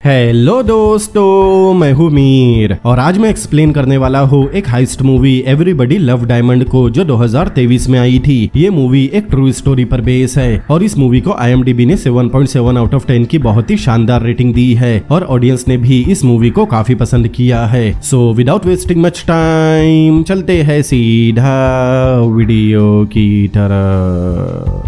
Hello दोस्तों, मैं हूँ मीर और आज मैं एक्सप्लेन करने वाला हूँ एक heist movie everybody love diamond को, जो 2023 में आई थी। ये मूवी एक ट्रू स्टोरी पर बेस है और इस मूवी को IMDb ने 7.7 आउट ऑफ 10 की बहुत ही शानदार रेटिंग दी है और ऑडियंस ने भी इस मूवी को काफी पसंद किया है। So without wasting much time चलते हैं सीधा वीडियो की तरफ।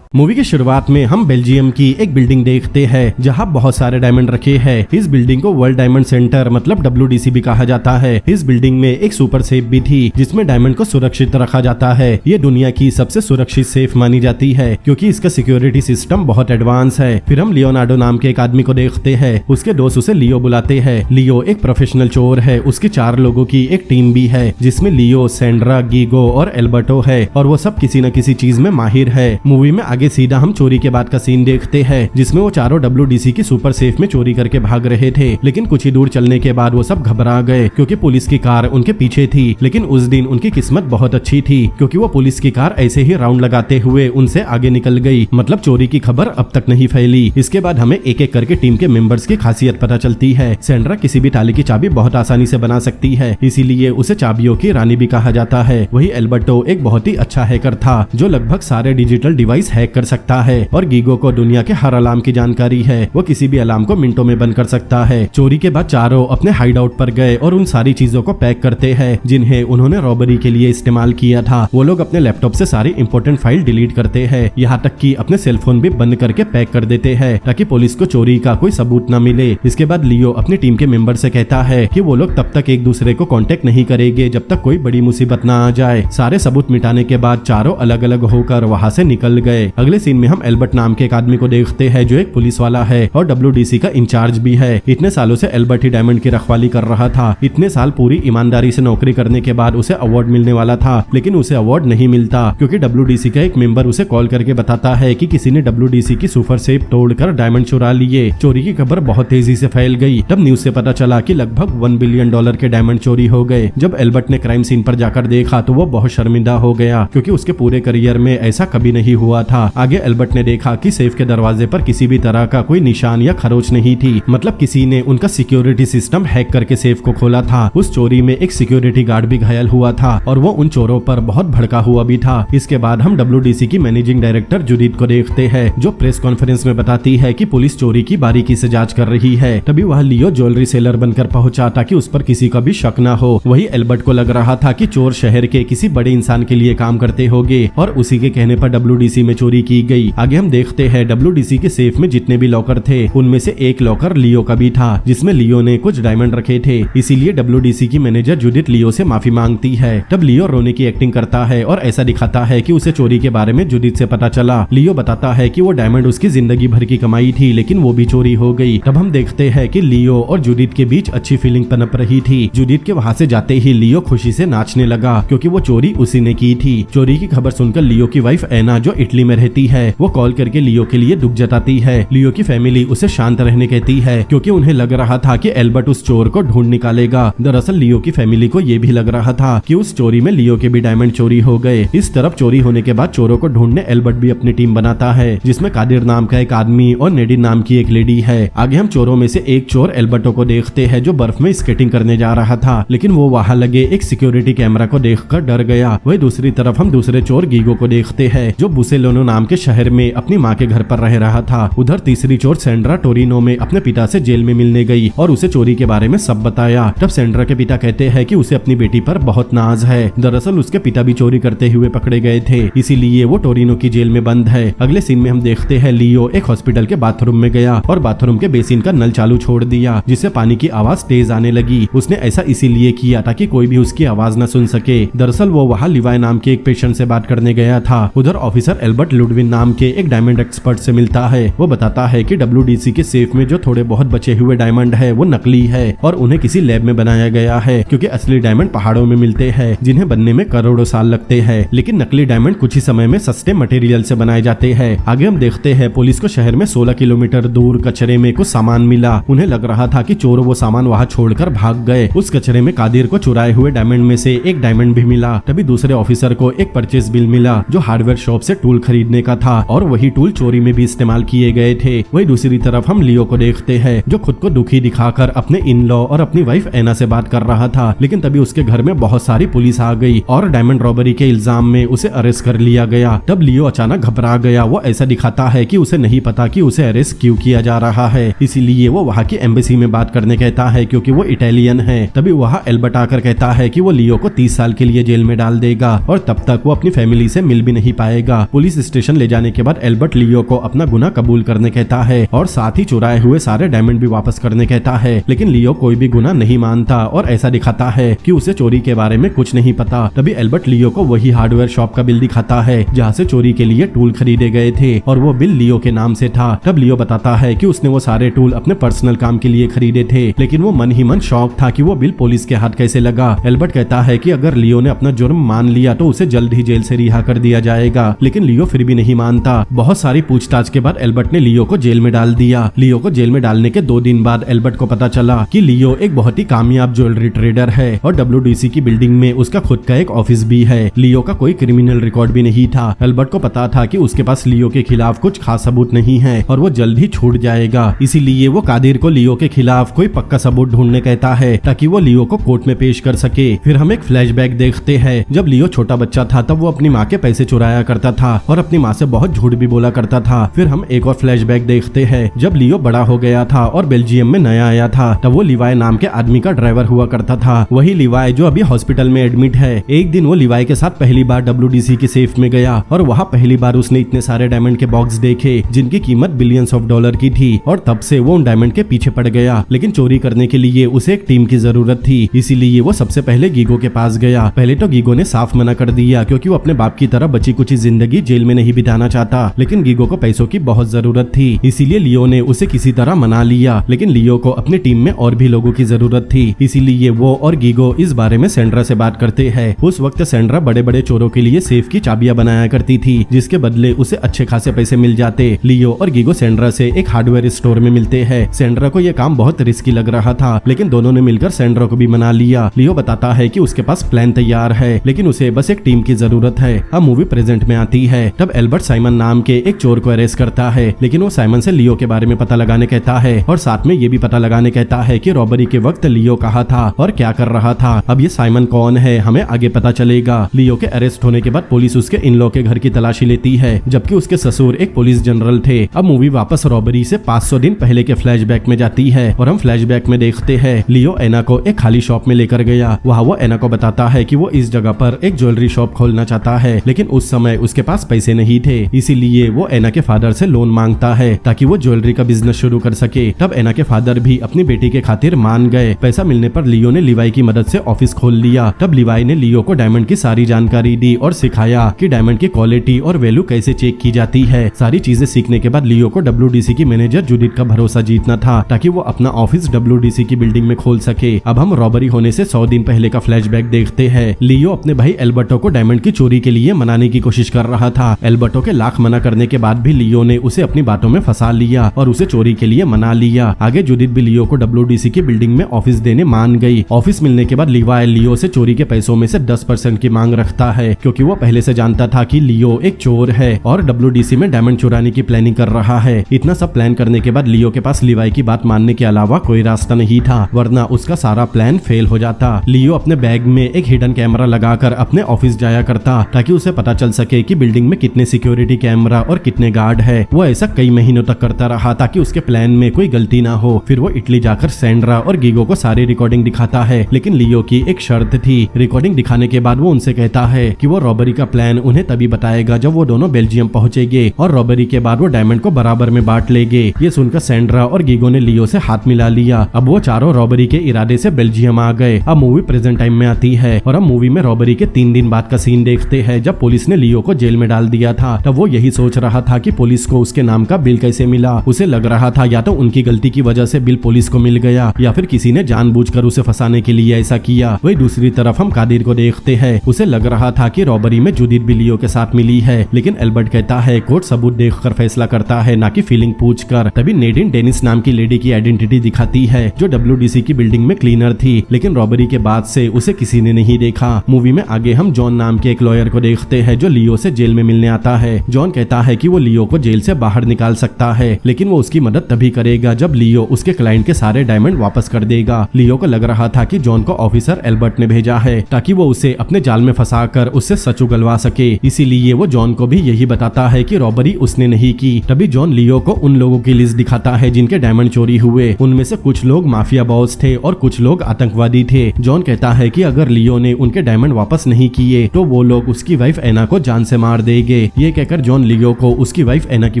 मूवी की शुरुआत में हम बेल्जियम की एक बिल्डिंग देखते हैं जहां बहुत सारे डायमंड रखे हैं। इस बिल्डिंग को वर्ल्ड डायमंड सेंटर मतलब WDC भी कहा जाता है। इस बिल्डिंग में एक सुपर सेफ भी थी जिसमें डायमंड को सुरक्षित रखा जाता है। ये दुनिया की सबसे सुरक्षित सेफ मानी जाती है क्योंकि इसका सिक्योरिटी सिस्टम बहुत एडवांस है। फिर हम लियोनार्डो नाम के एक आदमी को देखते हैं। उसके दोस्त उसे लियो बुलाते हैं। लियो एक प्रोफेशनल चोर है। उसकी 4 लोगों की एक टीम भी है जिसमें लियो, सैंड्रा, गीगो और एल्बर्टो है और वो सब किसी न किसी चीज में माहिर है। मूवी में आगे सीधा हम चोरी के बाद का सीन देखते हैं जिसमें वो चारों WDC की सुपर सेफ में चोरी करके भाग रहे थे, लेकिन कुछ ही दूर चलने के बाद वो सब घबरा गए क्योंकि पुलिस की कार उनके पीछे थी। लेकिन उस दिन उनकी किस्मत बहुत अच्छी थी क्योंकि वो पुलिस की कार ऐसे ही राउंड लगाते हुए उनसे आगे निकल गई। मतलब चोरी की खबर अब तक नहीं फैली। इसके बाद हमें एक एक करके टीम के मेंबर्स की खासियत पता चलती है। सैंड्रा किसी भी ताले की चाबी बहुत आसानी से बना सकती है, इसीलिए उसे चाबियों की रानी भी कहा जाता है। वही एल्बर्टो एक बहुत ही अच्छा हैकर था जो लगभग सारे डिजिटल डिवाइस हैक कर सकता है और गीगो को दुनिया के हर अलार्म की जानकारी है। वो किसी भी अलार्म को मिनटों में बंद कर सकता है। चोरी के बाद चारों अपने हाइड आउट पर गए और उन सारी चीजों को पैक करते हैं जिन्हें उन्होंने रॉबरी के लिए इस्तेमाल किया था। वो लोग अपने लैपटॉप से सारी इंपॉर्टेंट फाइल डिलीट करते हैं, यहाँ तक कि अपने सेलफोन भी बंद करके पैक कर देते हैं ताकि पुलिस को चोरी का कोई सबूत न मिले। इसके बाद लियो अपनी टीम के मेंबर से कहता है कि वो लोग तब तक एक दूसरे को कांटेक्ट नहीं करेंगे जब तक कोई बड़ी मुसीबत न आ जाए। सारे सबूत मिटाने के बाद चारों अलग अलग होकर वहाँ से निकल गए। अगले सीन में हम एल्बर्ट नाम के एक आदमी को देखते हैं जो एक पुलिस वाला है और WDC का इंचार्ज भी है। इतने सालों से एल्बर्ट ही डायमंड की रखवाली कर रहा था। इतने साल पूरी ईमानदारी से नौकरी करने के बाद उसे अवार्ड मिलने वाला था, लेकिन उसे अवार्ड नहीं मिलता क्योंकि WDC का एक मेंबर उसे कॉल करके बताता है कि किसी ने WDC की सुपर सेफ तोड़कर डायमंड चुरा लिए। चोरी की खबर बहुत तेजी से फैल गई। तब न्यूज से पता चला कि लगभग $1 बिलियन के डायमंड चोरी हो गए। जब एल्बर्ट ने क्राइम सीन पर जाकर देखा तो वो बहुत शर्मिंदा हो गया क्योंकि उसके पूरे करियर में ऐसा कभी नहीं हुआ था। आगे एल्बर्ट ने देखा कि सेफ के दरवाजे पर किसी भी तरह का कोई निशान या खरोच नहीं थी। मतलब किसी ने उनका सिक्योरिटी सिस्टम हैक करके सेफ को खोला था। उस चोरी में एक सिक्योरिटी गार्ड भी घायल हुआ था और वो उन चोरों पर बहुत भड़का हुआ भी था। इसके बाद हम WDC की मैनेजिंग डायरेक्टर जुडिथ को देखते हैं जो प्रेस कॉन्फ्रेंस में बताती है कि पुलिस चोरी की बारीकी से जांच कर रही है। तभी वह लियो ज्वेलरी सेलर बनकर पहुंचा ताकि उस पर किसी का भी शक न हो। वही एल्बर्ट को लग रहा था कि चोर शहर के किसी बड़े इंसान के लिए काम करते होंगे और उसी के कहने पर WDC में चोरी की गई। आगे हम देखते हैं WDC के सेफ में जितने भी लॉकर थे उनमें से एक लॉकर लियो का भी था जिसमें लियो ने कुछ डायमंड रखे थे। इसीलिए WDC की मैनेजर जुडिथ लियो से माफी मांगती है। तब लियो रोने की एक्टिंग करता है और ऐसा दिखाता है कि उसे चोरी के बारे में जुडिथ से पता चला। लियो बताता है कि वो डायमंड उसकी जिंदगी भर की कमाई थी लेकिन वो भी चोरी हो गई। तब हम देखते हैं कि लियो और जुडिथ के बीच अच्छी फीलिंग पनप रही थी। जुडिथ के वहाँ से जाते ही लियो खुशी से नाचने लगा क्योंकि वो चोरी उसी ने की थी। चोरी की खबर सुनकर लियो की वाइफ एना जो इटली में रहती है वो कॉल करके लियो के लिए दुख जताती है। लियो की फैमिली उसे शांत रहने कहती है क्योंकि उन्हें लग रहा था कि एल्बर्ट उस चोर को ढूंढ निकालेगा। दरअसल लियो की फैमिली को ये भी लग रहा था कि उस चोरी में लियो के भी डायमंड चोरी हो गए। इस तरफ चोरी होने के बाद चोरों को ढूंढने एल्बर्ट भी अपनी टीम बनाता है जिसमें कादिर नाम का एक आदमी और नेडिन नाम की एक लेडी है। आगे हम चोरों में से एक चोर एल्बर्टो को देखते हैं जो बर्फ में स्केटिंग करने जा रहा था, लेकिन वो वहाँ लगे एक सिक्योरिटी कैमरा को देखकर डर गया। वही दूसरी तरफ हम दूसरे चोर गीगो को देखते हैं जो बुसेलोनो नाम के शहर में अपनी माँ के घर पर रह रहा था। उधर तीसरी चोर सैंड्रा टोरिनो में अपने पिता से जेल में मिलने गई और उसे चोरी के बारे में सब बताया। तब सैंड्रा के पिता कहते हैं कि उसे अपनी बेटी पर बहुत नाज है। दरअसल उसके पिता भी चोरी करते हुए पकड़े गए थे, इसीलिए वो टोरिनो की जेल में बंद है। अगले सीन में हम देखते हैं लियो एक हॉस्पिटल के बाथरूम में गया और बाथरूम के बेसिन का नल चालू छोड़ दिया जिससे पानी की आवाज तेज आने लगी। उसने ऐसा इसीलिए किया ताकि कोई भी उसकी आवाज न सुन सके। दरअसल वो वहाँ लिवाई नाम के एक पेशेंट से बात करने गया था। उधर ऑफिसर एल्बर्ट लुडविन नाम के एक डायमंड एक्सपर्ट से मिलता है। वो बताता है कि WDC के सेफ में जो थोड़े बहुत बचे हुए डायमंड है वो नकली है और उन्हें किसी लैब में बनाया गया है क्योंकि असली डायमंड पहाड़ों में मिलते हैं जिन्हें बनने में करोड़ों साल लगते हैं, लेकिन नकली डायमंड कुछ ही समय में सस्ते मटेरियल से बनाए जाते हैं। आगे हम देखते हैं पुलिस को शहर में 16 किलोमीटर दूर कचरे में कुछ सामान मिला। उन्हें लग रहा था कि चोर वो सामान वहाँ छोड़कर भाग गए। उस कचरे में कादिर को चुराए हुए डायमंड में से एक डायमंड भी मिला। तभी दूसरे ऑफिसर को एक परचेज बिल मिला जो हार्डवेयर शॉप से टूल खरीद खरीदने का था और वही टूल चोरी में भी इस्तेमाल किए गए थे। वही दूसरी तरफ हम लियो को देखते हैं जो खुद को दुखी दिखाकर अपने इन लॉ और अपनी वाइफ एना से बात कर रहा था, लेकिन तभी उसके घर में बहुत सारी पुलिस आ गई और डायमंड रॉबरी के इल्जाम में उसे अरेस्ट कर लिया गया। तब लियो अचानक घबरा गया। वो ऐसा दिखाता है कि उसे नहीं पता कि उसे अरेस्ट क्यों किया जा रहा है, इसीलिए वो वहाँ की एम्बेसी में बात करने कहता है क्योंकि वो इटालियन है। तभी वहाँ एल्बर्ट आकर कहता है कि वो लियो को 30 साल के लिए जेल में डाल देगा और तब तक वो अपनी फैमिली से मिल भी नहीं पाएगा। पुलिस स्टेशन ले जाने के बाद एल्बर्ट लियो को अपना गुनाह कबूल करने कहता है और साथ ही चुराए हुए सारे डायमंड भी वापस करने कहता है, लेकिन लियो कोई भी गुनाह नहीं मानता और ऐसा दिखाता है कि उसे चोरी के बारे में कुछ नहीं पता। तभी एल्बर्ट लियो को वही हार्डवेयर शॉप का बिल दिखाता है जहाँ से चोरी के लिए टूल खरीदे गए थे और वो बिल लियो के नाम से था। तब लियो बताता है कि उसने वो सारे टूल अपने पर्सनल काम के लिए खरीदे थे, लेकिन वो मन ही मन शौक था कि वो बिल पुलिस के हाथ कैसे लगा। एल्बर्ट कहता है कि अगर लियो ने अपना जुर्म मान लिया तो उसे जल्द ही जेल से रिहा कर दिया जाएगा, लेकिन लियो फिर भी नहीं मानता। बहुत सारी पूछताछ के बाद एल्बर्ट ने लियो को जेल में डाल दिया। लियो को जेल में डालने के 2 दिन बाद एल्बर्ट को पता चला कि लियो एक बहुत ही कामयाब ज्वेलरी ट्रेडर है और WDC की बिल्डिंग में उसका खुद का एक ऑफिस भी है। लियो का कोई क्रिमिनल रिकॉर्ड भी नहीं था। एल्बर्ट को पता था कि उसके पास लियो के खिलाफ कुछ खास सबूत नहीं है और वो जल्द ही छूट जाएगा, इसीलिए वो कादिर को लियो के खिलाफ कोई पक्का सबूत ढूंढने कहता है ताकि वो लियो को कोर्ट में पेश कर सके। फिर हम एक फ्लैशबैक देखते हैं। जब लियो छोटा बच्चा था तब वो अपनी माँ के पैसे चुराया करता था और अपनी माँ से बहुत झूठ भी बोला करता था। फिर हम एक और फ्लैशबैक देखते हैं। जब लियो बड़ा हो गया था और बेल्जियम में नया आया था तब वो लिवाई नाम के आदमी का ड्राइवर हुआ करता था, वही लिवाई जो अभी हॉस्पिटल में एडमिट है। एक दिन वो लिवाई के साथ पहली बार WDC के सेफ में गया और वहाँ पहली बार उसने इतने सारे डायमंड के बॉक्स देखे जिनकी कीमत बिलियंस ऑफ डॉलर की थी और तब से वो उन डायमंड के पीछे पड़ गया। लेकिन चोरी करने के लिए उसे एक टीम की जरूरत थी, इसीलिए वो सबसे पहले गीगो के पास गया। पहले तो गीगो ने साफ मना कर दिया क्योंकि वो अपने बाप की तरह बची कुछ जिंदगी जेल में नहीं बिताना चाहता, लेकिन गीगो को पैसों की बहुत जरूरत थी, इसीलिए लियो ने उसे किसी तरह मना लिया। लेकिन लियो को अपनी टीम में और भी लोगों की जरूरत थी, इसीलिए वो और गीगो इस बारे में सेंड्रा से बात करते हैं। उस वक्त सेंड्रा बड़े बड़े चोरों के लिए सेफ की चाबियां बनाया करती थी जिसके बदले उसे अच्छे खासे पैसे मिल जाते। लियो और गीगो सेंड्रा से एक हार्डवेयर स्टोर में मिलते हैं। सेंड्रा को यह काम बहुत रिस्की लग रहा था, लेकिन दोनों ने मिलकर सेंड्रा को भी मना लिया। लियो बताता है कि उसके पास प्लान तैयार है, लेकिन उसे बस एक टीम की जरूरत है। अब मूवी प्रेजेंट में आती है। तब एल्बर्ट साइमन नाम के एक चोर को अरेस्ट करता है, लेकिन वो साइमन से लियो के बारे में पता लगाने कहता है और साथ में ये भी पता लगाने कहता है कि रॉबरी के वक्त लियो कहाँ था और क्या कर रहा था। अब ये साइमन कौन है हमें आगे पता चलेगा। लियो के अरेस्ट होने के बाद पुलिस उसके इन लॉ के घर की तलाशी लेती है, जबकि उसके ससुर एक पुलिस जनरल थे। अब मूवी वापस रॉबरी से 500 दिन पहले के फ्लैशबैक में जाती है और हम फ्लैशबैक में देखते हैं लियो एना को एक खाली शॉप में लेकर गया। वहाँ वो एना को बताता है कि वो इस जगह पर एक ज्वेलरी शॉप खोलना चाहता है, लेकिन उस समय उसके पास पैसे नहीं थे, इसीलिए वो एना के फादर से लोन मांगता है ताकि वो ज्वेलरी का बिजनेस शुरू कर सके। तब एना के फादर भी अपनी बेटी के खातिर मान गए। पैसा मिलने पर लियो ने लिवाई की मदद से ऑफिस खोल लिया। तब लिवाई ने लियो को डायमंड की सारी जानकारी दी और सिखाया कि डायमंड की क्वालिटी और वैल्यू कैसे चेक की जाती है। सारी चीजें सीखने के बाद लियो को WDC की मैनेजर जूडिथ का भरोसा जीतना था ताकि वो अपना ऑफिस WDC की बिल्डिंग में खोल सके। अब हम रॉबरी होने से 100 दिन पहले का फ्लैशबैक देखते हैं। लियो अपने भाई एल्बर्टो को डायमंड की चोरी के लिए मनाने की कोशिश कर रहा था। एल्बर्टो के लाख मना करने के बाद भी लियो ने उसे अपनी बातों में फंसा लिया और उसे चोरी के लिए मना लिया। आगे जूडिथ भी लियो को WDC की बिल्डिंग में ऑफिस देने मान गई। ऑफिस मिलने के बाद लिवाई लियो से चोरी के पैसों में से 10% की मांग रखता है क्योंकि वो पहले से जानता था कि लियो एक चोर है और WDC में डायमंड चुराने की प्लानिंग कर रहा है। इतना सब प्लान करने के बाद लियो के पास लिवाई की बात मानने के अलावा कोई रास्ता नहीं था, वरना उसका सारा प्लान फेल हो जाता। लियो अपने बैग में एक हिडन कैमरा लगाकर अपने ऑफिस जाया करता ताकि उसे पता चल सके कि बिल्डिंग में कितने सिक्योरिटी कैमरा और कितने गार्ड है। वो ऐसा कई महीनों तक करता रहा ताकि उसके प्लान में कोई गलती ना हो। फिर वो इटली जाकर सेंड्रा और गीगो को सारी रिकॉर्डिंग दिखाता है, लेकिन लियो की एक शर्त थी। रिकॉर्डिंग दिखाने के बाद वो उनसे कहता है कि वो रॉबरी का प्लान उन्हें तभी बताएगा जब वो दोनों बेल्जियम पहुंचेंगे और रॉबरी के बाद वो डायमंड को बराबर में बांट लेंगे। ये सुनकर सेंड्रा और गीगो ने लियो से हाथ मिला लिया। अब वो चारों रॉबरी के इरादे से बेल्जियम आ गए। अब मूवी प्रेजेंट टाइम में आती है और हम मूवी में रॉबरी के 3 दिन बाद का सीन देखते हैं जब पुलिस ने लियो को जेल में डाल दिया था। तब वो यही सोच रहा था कि पुलिस को उसके नाम का बिल कैसे मिला। उसे लग रहा था या तो उनकी गलती की वजह से बिल पुलिस को मिल गया या फिर किसी ने जानबूझकर उसे फंसाने के लिए ऐसा किया। वही दूसरी तरफ हम कादिर को देखते हैं। उसे लग रहा था कि रॉबरी में जूडिथ भी लियो के साथ मिली है, लेकिन एल्बर्ट कहता है कोर्ट सबूत देखकर फैसला करता है ना कि फीलिंग पूछकर। तभी नेडिन डेनिस नाम की लेडी की आइडेंटिटी दिखाती है जो WDC की बिल्डिंग में क्लीनर थी, लेकिन रॉबरी के बाद से उसे किसी ने नहीं देखा। मूवी में आगे हम जॉन नाम के एक लॉयर को देखते हैं जो लियो से जेल में मिलने आता है। जॉन कहता है कि वो लियो को जेल से बाहर निकाल सकता है, लेकिन वो उसकी मदद तभी करेगा जब लियो उसके क्लाइंट के सारे डायमंड वापस कर देगा। लियो को लग रहा था कि जॉन को ऑफिसर एल्बर्ट ने भेजा है ताकि वो उसे अपने जाल में फंसाकर उससे सच उगलवा सके, इसीलिए वो जॉन को भी यही बताता है कि रॉबरी उसने नहीं की। तभी जॉन लियो को उन लोगों की लिस्ट दिखाता है जिनके डायमंड चोरी हुए। उनमें से कुछ लोग माफिया बॉस थे और कुछ लोग आतंकवादी थे। जॉन कहता है कि अगर लियो ने उनके डायमंड वापस नहीं किए तो वो लोग उसकी वाइफ एना को जान से मार देंगे। ये कहकर जॉन लियो को उसकी वाइफ एना की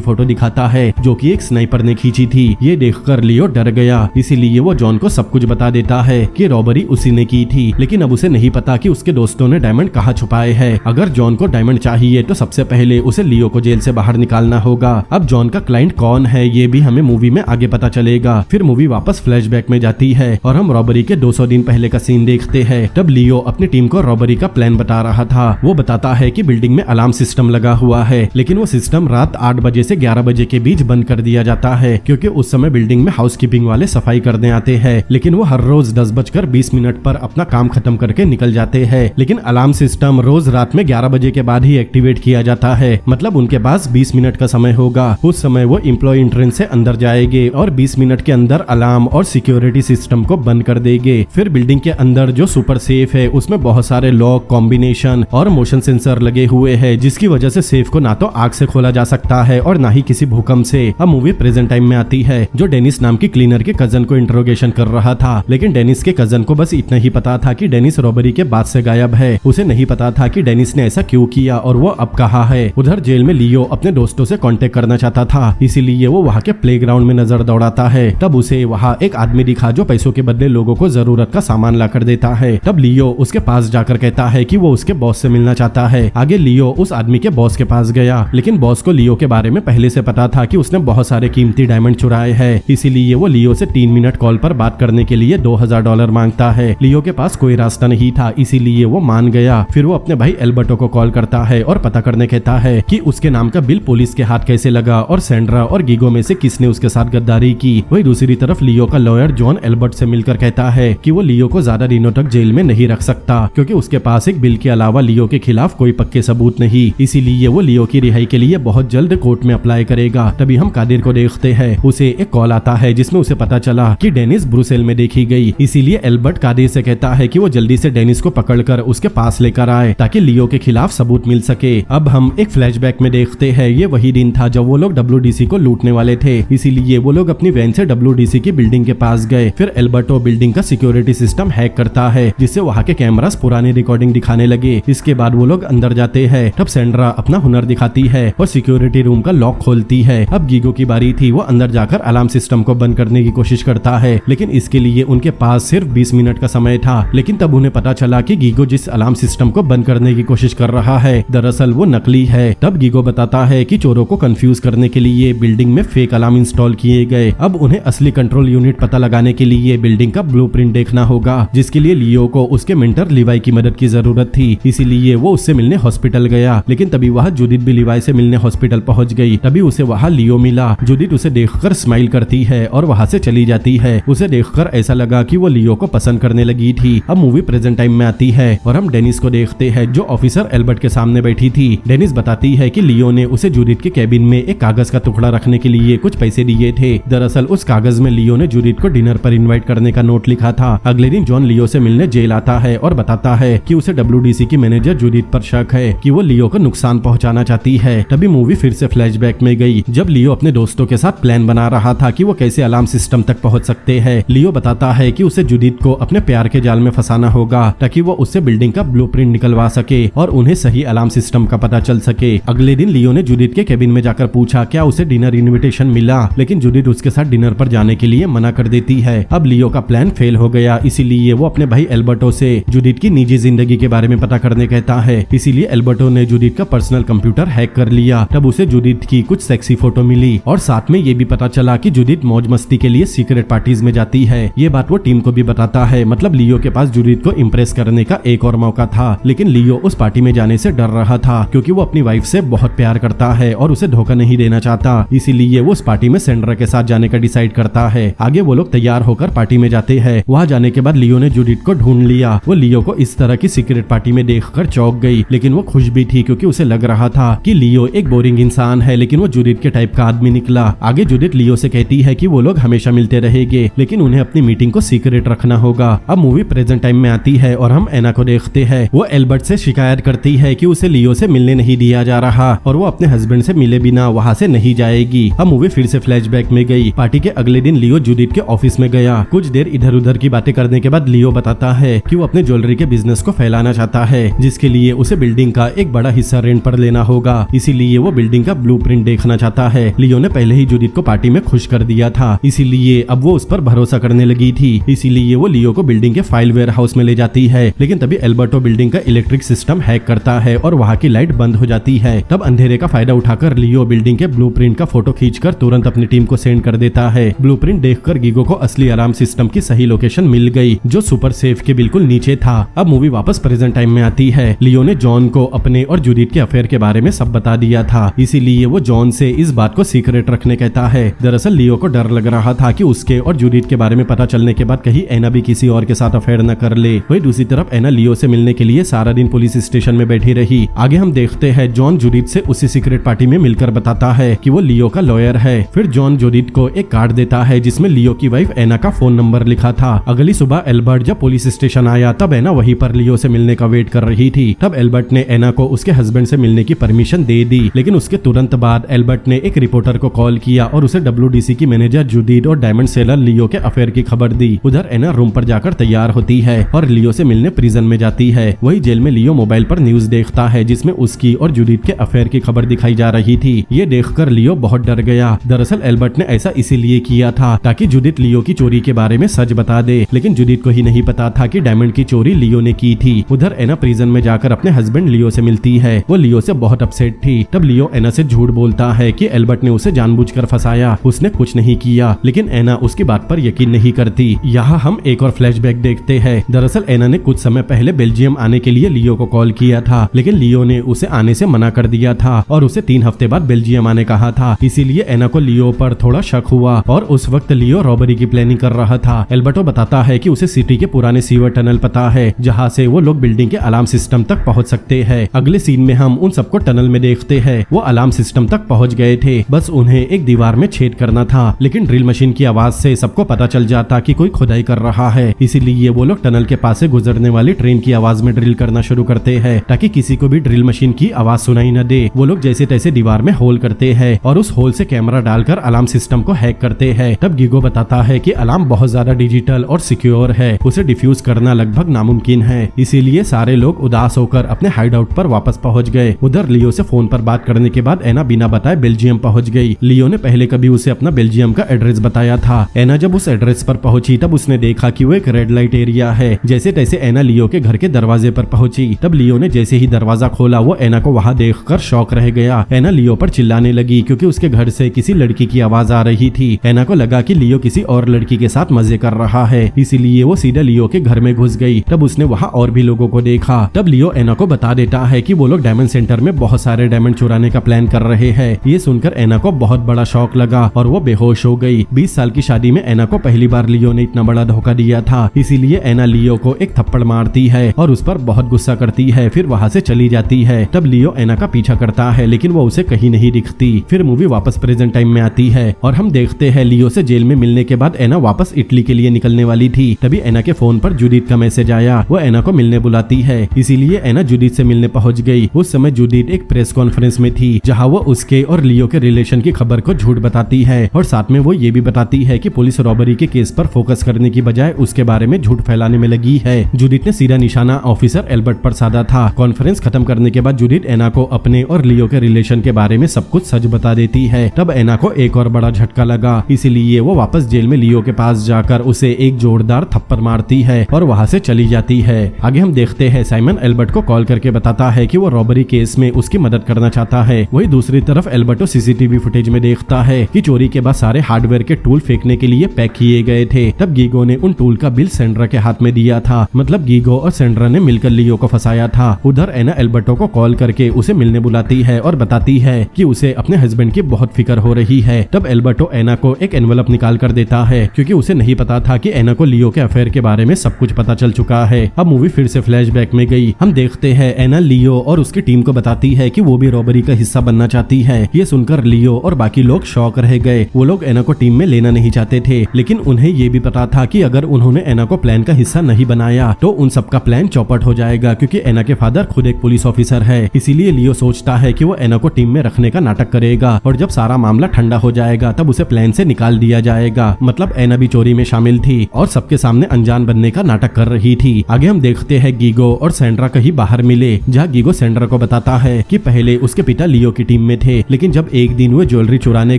फोटो दिखाता है जो कि एक स्नाइपर ने खींची थी। ये देखकर लियो डर गया, इसीलिए वो जॉन को सब कुछ बता देता है कि रॉबरी उसी ने की थी, लेकिन अब उसे नहीं पता कि उसके दोस्तों ने डायमंड कहाँ छुपाए हैं। अगर जॉन को डायमंड चाहिए तो सबसे पहले उसे लियो को जेल से बाहर निकालना होगा। अब जॉन का क्लाइंट कौन है ये भी हमें मूवी में आगे पता चलेगा। फिर मूवी वापस फ्लैशबैक में जाती है और हम रॉबरी के 200 दिन पहले का सीन देखते हैं। तब लियो अपनी टीम को रॉबरी का प्लान बता रहा था। वो बताता है कि बिल्डिंग में अलार्म सिस्टम लगा हुआ है, लेकिन वो सिस्टम रात 8 बजे से 11 बजे के बीच बंद कर दिया जाता है क्योंकि उस समय बिल्डिंग में हाउसकीपिंग वाले सफाई करने आते हैं। लेकिन वो हर रोज 10:20 पर अपना काम खत्म करके निकल जाते हैं। लेकिन अलार्म सिस्टम रोज रात में 11 बजे के बाद ही एक्टिवेट किया जाता है, मतलब उनके पास 20 मिनट का समय होगा। उस समय वो एम्प्लॉय एंट्रेंस से अंदर जाएंगे और 20 मिनट के अंदर अलार्म और सिक्योरिटी सिस्टम को बंद कर देंगे। फिर बिल्डिंग के अंदर जो सुपर सेफ है उसमें बहुत सारे लॉक, कॉम्बिनेशन और मोशन सेंसर लगे हुए हैं, जिसकी वजह से सेफ को ना तो आग से खोला जा सकता है और ना ही किसी भूकंप से। अब मूवी प्रेजेंट टाइम में आती है। जो डेनिस नाम की क्लीनर के कजन को इंट्रोगेशन कर रहा था, लेकिन डेनिस के कजन को बस इतना ही पता था कि डेनिस रॉबरी के बाद से गायब है। उसे नहीं पता था कि डेनिस ने ऐसा क्यों किया और वो अब कहाँ है। उधर जेल में लियो अपने दोस्तों से कांटेक्ट करना चाहता था, इसीलिए वो वहाँ के प्लेग्राउंड में नजर दौड़ाता है। तब उसे वहाँ एक आदमी दिखा जो पैसों के बदले लोगों को जरूरत का सामान ला कर देता है। तब लियो उसके पास जाकर कहता है कि वो उसके बॉस से मिलना चाहता है। आगे लियो उस आदमी के बॉस के पास गया, लेकिन बॉस को लियो के बारे में पहले से पता था कि उसने बहुत सारे कीमती डायमंड चुराए हैं, इसीलिए वो लियो से 3 मिनट कॉल पर बात करने के लिए $2000 मांगता है। लियो के पास कोई रास्ता नहीं था, इसीलिए वो मान गया। फिर वो अपने भाई एल्बर्टो को कॉल करता है और पता करने कहता है कि उसके नाम का बिल पुलिस के हाथ कैसे लगा और सैंड्रा और गीगो में से किसने उसके साथ गद्दारी की। वही दूसरी तरफ लियो का लॉयर जॉन एल्बर्ट से मिलकर कहता है कि वो लियो को ज्यादा दिनों तक जेल में नहीं रख सकता क्योंकि उसके पास एक बिल के अलावा लियो के खिलाफ कोई पक्के सबूत नहीं, इसीलिए वो लियो की रिहाई के लिए बहुत जल्द कोर्ट में अप्लाई करेगा। तभी हम कादिर को देखते हैं। उसे एक कॉल आता है जिसमें उसे पता चला कि डेनिस ब्रुसेल में देखी गई, इसीलिए एल्बर्ट कादिर से कहता है कि वो जल्दी से डेनिस को पकड़कर उसके पास लेकर आए ताकि लियो के खिलाफ सबूत मिल सके। अब हम एक फ्लैशबैक में देखते हैं। ये वही दिन था जब वो लोग WDC को लूटने वाले थे, इसीलिए वो लोग अपनी वैन से WDC की बिल्डिंग के पास गए। फिर एल्बर्टो बिल्डिंग का सिक्योरिटी सिस्टम हैक करता है जिससे वहाँ के कैमरास पुरानी रिकॉर्डिंग दिखाने लगे। इसके बाद वो लोग अंदर जाते हैं। तब सैंड्रा अपना हुनर दिखाती है और सिक्योरिटी रूम का लॉक खोलती है। अब गीगो की बारी थी। वो अंदर जाकर अलार्म सिस्टम को बंद करने की कोशिश करता है, लेकिन इसके लिए उनके पास सिर्फ 20 मिनट का समय था। लेकिन तब उन्हें पता चला कि गीगो जिस अलार्म सिस्टम को बंद करने की कोशिश कर रहा है दरअसल वो नकली है। तब गीगो बताता है कि चोरों को कंफ्यूज करने के लिए बिल्डिंग में फेक अलार्म इंस्टॉल किए गए। अब उन्हें असली कंट्रोल यूनिट पता लगाने के लिए बिल्डिंग का ब्लूप्रिंट देखना होगा, जिसके लिए लियो को उसके मेंटर लिवाई की मदद की जरूरत थी, इसीलिए वो उससे मिलने हॉस्पिटल गया। लेकिन तभी वहाँ जूडिथ भी लिवाई से मिलने हॉस्पिटल पहुंच गई। तभी उसे वहाँ लियो मिला। जूडिथ उसे देखकर स्माइल करती है और वहाँ से चली जाती है। उसे देखकर ऐसा लगा कि वो लियो को पसंद करने लगी थी। अब मूवी प्रेजेंट टाइम में आती है और हम डेनिस को देखते हैं जो ऑफिसर एल्बर्ट के सामने बैठी थी। डेनिस बताती है कि लियो ने उसे जूडिथ के कैबिन में एक कागज का टुकड़ा रखने के लिए कुछ पैसे दिए थे। दरअसल उस कागज में लियो ने जूडिथ को डिनर पर इनवाइट करने का नोट लिखा था। अगले दिन जॉन लियो से मिलने जेल आता है और बताता है कि उसे WDC की मैनेजर जूडिथ पर शक है कि वो लियो को नुकसान पहुंचाना चाहती है। तभी मूवी फिर से फ्लैशबैक में गई जब लियो अपने दोस्तों के साथ प्लान बना रहा था कि वो कैसे अलार्म सिस्टम तक पहुंच सकते हैं। लियो बताता है कि उसे जूडिथ को अपने प्यार के जाल में फंसाना होगा ताकि वो उससे बिल्डिंग का ब्लूप्रिंट निकलवा सके और उन्हें सही अलार्म सिस्टम का पता चल सके। अगले दिन लियो ने जूडिथ के केबिन में जाकर पूछा क्या उसे डिनर इनविटेशन मिला, लेकिन जूडिथ उसके साथ डिनर पर जाने के लिए मना कर देती है। अब लियो का प्लान फेल हो गया, इसीलिए वो अपने भाई एल्बर्टो से जूडिथ की निजी जिंदगी के बारे में पता करने कहता है। इसीलिए एल्बर्टो ने जूडिथ का पर्सनल कंप्यूटर हैक कर लिया। तब उसे जूडिथ की कुछ सेक्सी फोटो मिली और साथ में ये भी पता चला कि जूडिथ मौज मस्ती के लिए सीक्रेट पार्टीज में जाती है। ये बात वो टीम को भी बताता है। मतलब लियो के पास जूडिथ को इम्प्रेस करने का एक और मौका था, लेकिन लियो उस पार्टी में जाने से डर रहा था क्योंकि वो अपनी वाइफ से बहुत प्यार करता है और उसे धोखा नहीं देना चाहता। इसीलिए वो उस पार्टी में सैंड्रा के साथ जाने का डिसाइड करता है। आगे वो लोग तैयार होकर पार्टी में जाते हैं। वहाँ जाने के बाद लियो ने जूडिथ को ढूंढ लिया। वो लियो को इस तरह की सीक्रेट पार्टी में देखकर चौंक गई, लेकिन वो खुश भी थी क्योंकि उसे लग रहा था कि लियो एक बोरिंग इंसान है, लेकिन वो जूडिथ के टाइप का आदमी निकला। आगे जूडिथ लियो से कहती है कि वो लोग हमेशा मिलते रहेंगे, लेकिन उन्हें अपनी मीटिंग को सीक्रेट रखना होगा। अब मूवी प्रेजेंट टाइम में आती है और हम एना को देखते हैं। वो एल्बर्ट से शिकायत करती है कि उसे लियो से मिलने नहीं दिया जा रहा और वो अपने हस्बैंड से मिले बिना वहाँ से नहीं जाएगी। अब मूवी फिर से फ्लैशबैक में गई। पार्टी के अगले दिन लियो जूडिथ के ऑफिस में गया। कुछ देर इधर उधर की बातें करने के बाद लियो बताता है कि वो अपने ज्वेलरी के बिजनेस को फैलाना चाहता है, जिसके लिए उसे बिल्डिंग का एक बड़ा हिस्सा रेंट पर लेना होगा। इसीलिए वो बिल्डिंग का ब्लूप्रिंट देखना चाहता है। लियो ने पहले ही जूडिथ को पार्टी में खुश कर दिया था, इसीलिए अब वो उस पर भरोसा करने लगी थी। इसीलिए वो लियो को बिल्डिंग के फाइल वेयर हाउस में ले जाती है, लेकिन तभी एल्बर्टो बिल्डिंग का इलेक्ट्रिक सिस्टम हैक करता है और वहाँ की लाइट बंद हो जाती है। तब अंधेरे का फायदा उठाकर लियो बिल्डिंग के ब्लूप्रिंट का फोटो खींचकर तुरंत अपनी टीम को सेंड कर देता है। ब्लूप्रिंट देखकर गीगो को असली अलार्म सिस्टम की सही लोकेशन मिल गई, जो सुपर सेफ के बिल्कुल नीचे था। अब मूवी वापस प्रेजेंट टाइम में आती है। लियो ने जॉन को अपने और जूडिथ के अफेयर के बारे में सब बता दिया था, इसीलिए वो जॉन से इस बात को सीक्रेट रखने कहता है। दरअसल लियो को डर लग रहा था कि उसके और जूडिथ के बारे में पता चलने के बाद कहीं एना भी किसी और के साथ अफेयर न कर ले। वही दूसरी तरफ एना लियो से मिलने के लिए सारा दिन पुलिस स्टेशन में बैठी रही। आगे हम देखते हैं जॉन जूडिथ से उसी सीक्रेट पार्टी में मिलकर बताता है कि वो लियो का लॉयर है। फिर जॉन जूडिथ को एक कार्ड देता है जिसमें लियो की वाइफ एना का फोन नंबर लिखा था। अगली सुबह एल्बर्ट जब पुलिस स्टेशन आया तब एना वहीं पर लियो से मिलने का वेट कर रही थी। तब एल्बर्ट ने एना को उसके हस्बैंड से मिलने की परमिशन दे दी, लेकिन उसके तुरंत बाद एल्बर्ट ने एक रिपोर्टर को कॉल किया और उसे WDC की मैनेजर जूडिथ और डायमंड सेलर लियो के अफेयर की खबर दी। उधर एना रूम पर जाकर तैयार होती है और लियो से मिलने प्रिजन में जाती है। वही जेल में लियो मोबाइल पर न्यूज देखता है जिसमें उसकी और जूडिथ के अफेयर की खबर दिखाई जा रही थी। ये देखकर लियो बहुत डर गया। दरअसल एल्बर्ट ने ऐसा इसीलिए किया था ताकि जूडिथ लियो की चोरी के बारे में सच बता दे, लेकिन जूडिथ को ही नहीं पता था कि डायमंड की चोरी लियो ने की थी। उधर एना प्रिजन में जाकर अपने हस्बैंड लियो से मिलती है। वो लियो से बहुत अपसेट थी। तब लियो एना से झूठ बोलता है कि एल्बर्ट ने उसे जानबूझकर फंसाया, उसने कुछ नहीं किया, लेकिन एना उसकी बात पर यकीन नहीं करती। यहाँ हम एक और फ्लैशबैक देखते हैं। दरअसल एना ने कुछ समय पहले बेल्जियम आने के लिए लियो को कॉल किया था, लेकिन लियो ने उसे आने से मना कर दिया था और उसे 3 हफ्ते बाद बेल्जियम आने कहा था। इसीलिए एना को लियो पर थोड़ा शक हुआ और उस वक्त लियो रॉबरी की प्लानिंग कर रहा था। एल्बर्टो बताता है कि उसे सिटी के पुराने सीवर टनल पता है जहाँ से वो लोग बिल्डिंग के अलार्म सिस्टम तक पहुँच सकते हैं। अगले सीन में हम उन सबको टनल में देखते हैं। वो अलार्म सिस्टम तक पहुँच गए थे, बस उन्हें एक दीवार में छेद करना था, लेकिन ड्रिल मशीन की आवाज से सबको पता चल जाता कि कोई खुदाई कर रहा है। इसीलिए वो लोग टनल के पास से गुजरने वाली ट्रेन की आवाज में ड्रिल करना शुरू करते हैं ताकि किसी को भी ड्रिल मशीन की आवाज सुनाई न दे। वो लोग जैसे तैसे दीवार में होल करते हैं और उस होल से कैमरा डालकर अलार्म सिस्टम को हैक करते हैं। तब गीगो बताता है कि अलार्म बहुत ज्यादा डिजिटल और सिक्योर है, उसे डिफ्यूज करना लगभग नामुमकिन है। इसीलिए सारे लोग उदास होकर अपने हाइड आउट पर वापस पहुंच गए। उधर लियो से फोन पर बात करने के बाद एना बिना बताए बेल्जियम पहुंच गई। लियो ने पहले कभी उसे अपना बेल्जियम का एड्रेस बताया था। एना जब उस एड्रेस पर पहुंची तब उसने देखा कि वो एक रेड लाइट एरिया है। जैसे तैसे एना लियो के घर के दरवाजे पर पहुंची। तब लियो ने जैसे ही दरवाजा खोला वो एना को वहां देखकर शॉक रह गया। एना लियो पर चिल्लाने लगी क्योंकि उसके घर से किसी लड़की की आवाज आ रही थी। एना को लगा कि लियो किसी और लड़की के साथ मजे कर रहा है, इसीलिए वो सीधा लियो के घर में घुस गई। तब उसने वहाँ और भी लोगों को देखा। तब लियो एना को बता देता है कि वो लोग डायमंड सेंटर में बहुत सारे डायमंड चुराने का प्लान कर रहे हैं। ये सुनकर एना को बहुत बड़ा शौक लगा और वो बेहोश हो गई। 20 साल की शादी में एना को पहली बार लियो ने इतना बड़ा धोखा दिया था, इसीलिए एना लियो को एक थप्पड़ मारती है और उस पर बहुत गुस्सा करती है, फिर वहाँ से चली जाती है। तब लियो एना का पीछा करता है लेकिन वो उसे कहीं नहीं दिखती। फिर मूवी वापस प्रेजेंट टाइम में आती है और हम देखते हैं लियो से जेल में मिलने के बाद एना वापस इटली के लिए निकलने वाली थी। तभी एना के फोन पर जूडिथ का मैसेज आया। वो एना को मिलने बुलाती है, इसीलिए एना जूडिथ से मिलने पहुंच गई। उस समय जूडिथ एक प्रेस कॉन्फ्रेंस में थी जहां वो उसके और लियो के रिलेशन की खबर को झूठ बताती है और साथ में वो ये भी बताती है कि पुलिस रॉबरी के केस पर फोकस करने की बजाय उसके बारे में झूठ फैलाने में लगी है। जूडिथ ने सीधा निशाना ऑफिसर एल्बर्ट पर साधा था। कॉन्फ्रेंस खत्म करने के बाद जूडिथ एना को अपने और लियो के रिलेशन के बारे में सब कुछ सच बता देती है। तब एना को एक और बड़ा झटका लगा, इसीलिए वो वापस जेल में लियो के पास जाकर उसे एक जोरदार थप्पड़ मारती है और वहाँ से चली जाती है। आगे हम देखते हैं साइमन एल्बर्ट को कॉल करके बताता है कि वो रॉबरी केस में उसकी मदद करना चाहता है। वही दूसरी तरफ एल्बर्टो सीसीटीवी फुटेज में देखता है कि चोरी के बाद सारे हार्डवेयर के टूल फेंकने के लिए पैक किए गए थे। तब गीगो ने उन टूल का बिल सेंड्रा के हाथ में दिया था, मतलब गीगो और सेंड्रा ने मिलकर लियो को फंसाया था। उधर एना एल्बर्टो को कॉल करके उसे मिलने बुलाती है और बताती है कि उसे अपने हस्बैंड की बहुत फिक्र हो रही है। तब एल्बर्टो एना को एक एनवलप निकाल कर देता है क्योंकि उसे नहीं पता था कि एना को लियो के अफेयर के बारे में सब कुछ पता चल चुका है। अब मूवी फिर से फ्लैशबैक में गई। हम देखते हैं एना लियो और उसकी टीम को बताती है कि वो भी रॉबरी का हिस्सा बनना चाहती है। ये सुनकर लियो और बाकी लोग शॉक रह गए। वो लोग एना को टीम में लेना नहीं चाहते थे, लेकिन उन्हें ये भी पता था कि अगर उन्होंने एना को प्लान का हिस्सा नहीं बनाया तो उन सबका प्लान चौपट हो जाएगा, क्योंकि एना के फादर खुद एक पुलिस ऑफिसर है। इसीलिए लियो सोचता है कि वो एना को टीम में रखने का नाटक करेगा और जब सारा मामला ठंडा हो जाएगा तब उसे प्लान से निकाल दिया जाएगा। मतलब एना भी चोरी में शामिल थी और सबके सामने अनजान बनने का नाटक कर रही थी। आगे हम देखते हैं गीगो और सैंड्रा कहीं बाहर मिले, जहाँ गीगो सैंड्रा को बताता है कि पहले उसके पिता लियो की टीम में थे, लेकिन जब एक दिन वो ज्वेलरी चुराने